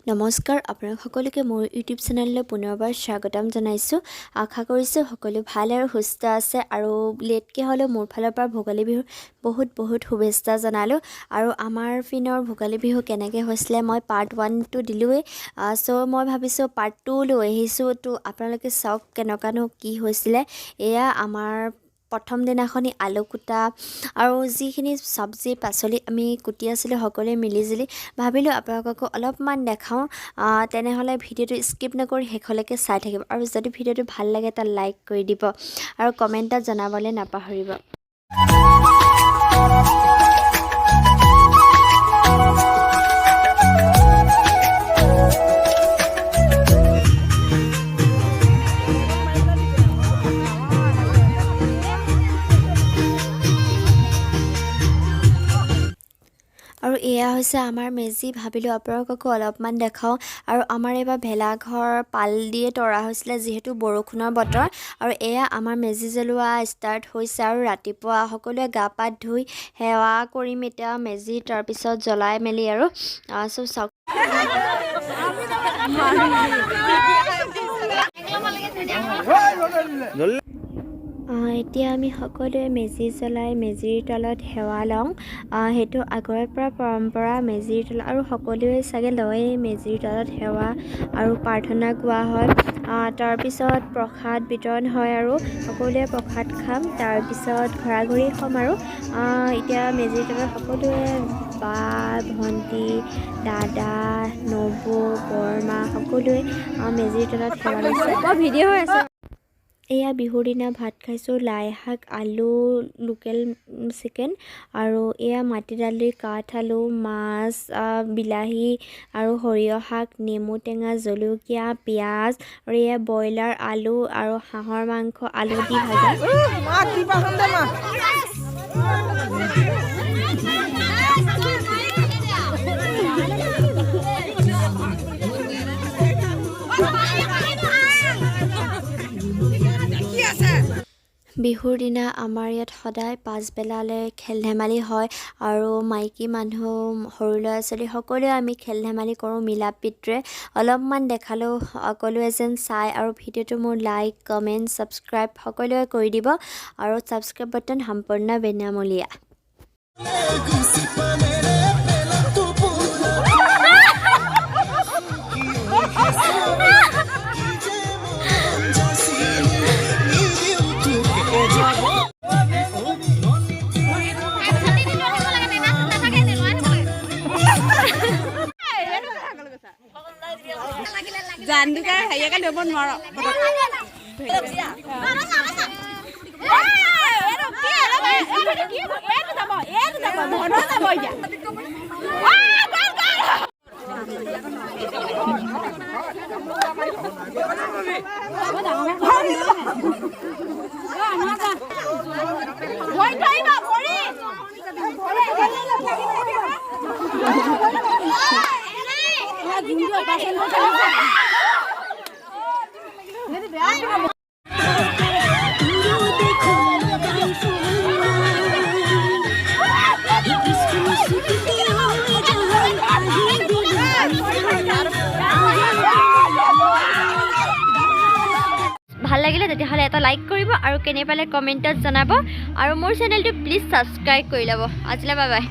নমস্কাৰ আপোনালোক সকলোকে মোৰ ইউটিউব চেনেললৈ পুনৰবাৰ স্বাগতম জনাইছোঁ। আশা কৰিছোঁ সকলো ভাল আৰু সুস্থ আছে আৰু লেটকৈ হ'লেও মোৰ ফালৰ পৰা ভোগালী বিহুৰ বহুত শুভেচ্ছা জনালোঁ। আৰু আমাৰ পিনৰ ভোগালী বিহু কেনেকৈ হৈছিলে মই পাৰ্ট 1টো দিলোঁৱেই, চ' মই ভাবিছোঁ পাৰ্ট 2 লৈ আহিছোঁ। তো আপোনালোকে চাওক কেনেকুৱানো কি হৈছিলে। এয়া আমাৰ প্ৰথম দিনাখনি আলু কুটা আৰু যিখিনি চব্জি পাচলি আমি কুটি আছিলোঁ সকলোৱে মিলিজুলি ভাবিলোঁ আপোনালোককো অলপমান দেখাওঁ। তেনেহ'লে ভিডিঅ'টো স্কিপ নকৰি শেষলৈকে চাই থাকিব আৰু যদি ভিডিঅ'টো ভাল লাগে তাত লাইক কৰি দিব আৰু কমেণ্টত জনাবলৈ নাপাহৰিব। আৰু এয়া হৈছে আমাৰ মেজি। ভাবিলোঁ আপোনালোককো অলপমান দেখাওঁ। আৰু আমাৰ এইবাৰ ভেলাঘৰ পাল দিয়ে তৰা হৈছিলে যিহেতু বৰষুণৰ বতৰ। আৰু এয়া আমাৰ মেজি জ্বলোৱা ষ্টাৰ্ট হৈছে আৰু ৰাতিপুৱা সকলোৱে গা পা ধুই সেৱা কৰিম এতিয়া মেজি তাৰপিছত জ্বলাই মেলি আৰু চব চাওক। এতিয়া আমি সকলোৱে মেজি জ্বলাই মেজিৰ তলত সেৱা লওঁ। সেইটো আগৰে পৰা পৰম্পৰা মেজিৰ তলত, আৰু সকলোৱে চাগে লয়েই মেজিৰ তলত সেৱা আৰু প্ৰাৰ্থনা গোৱা হয়। তাৰপিছত প্ৰসাদ বিতৰণ হয় আৰু সকলোৱে প্ৰসাদ খাম, তাৰপিছত ঘৰা-ঘৰি হ'ম। আৰু এতিয়া মেজিৰ তলত সকলোৱে বা ভণ্টি দাদা নবৌ বৰমা সকলোৱে মেজিৰ তলত সেৱা লৈছে। ভিডিঅ' হৈ আছে। এয়া বিহুৰ দিনা ভাত খাইছোঁ, লাই শাক আলু লোকেল চিকেন আৰু এয়া মাটি দালি কাঠ আলু মাছ বিলাহী আৰু সৰিয়হ শাক নেমু টেঙা জলকীয়া পিঁয়াজ আৰু এয়া ব্ৰইলাৰ আলু আৰু হাঁহৰ মাংস আলু দি ভাজা। বিহুৰ দিনা আমাৰ ইয়াত সদায় পাছবেলালৈ খেল ধেমালি হয় আৰু মাইকী মানুহ সৰু ল'ৰা ছোৱালী সকলোৱে আমি খেল ধেমালি কৰোঁ মিলা প্ৰীতিৰে। অলপমান দেখালেও সকলোৱে যেন চাই আৰু ভিডিঅ'টো মোৰ লাইক কমেণ্ট ছাবস্ক্ৰাইব সকলোৱে কৰি দিব আৰু ছাবস্ক্ৰাইব বাটন সম্পূৰ্ণ বিনামূলীয়া। জানদুকা হেৰিয়াকে ল'ব নোৱাৰো। ভাল লাগিলে তেতিয়াহ'লে এটা লাইক কৰিব আৰু কেনে পালে কমেণ্টত জনাব আৰু মোৰ চেনেলটো প্লিজ ছাবস্ক্ৰাইব কৰি ল'ব। আজিলৈ বাই বাই।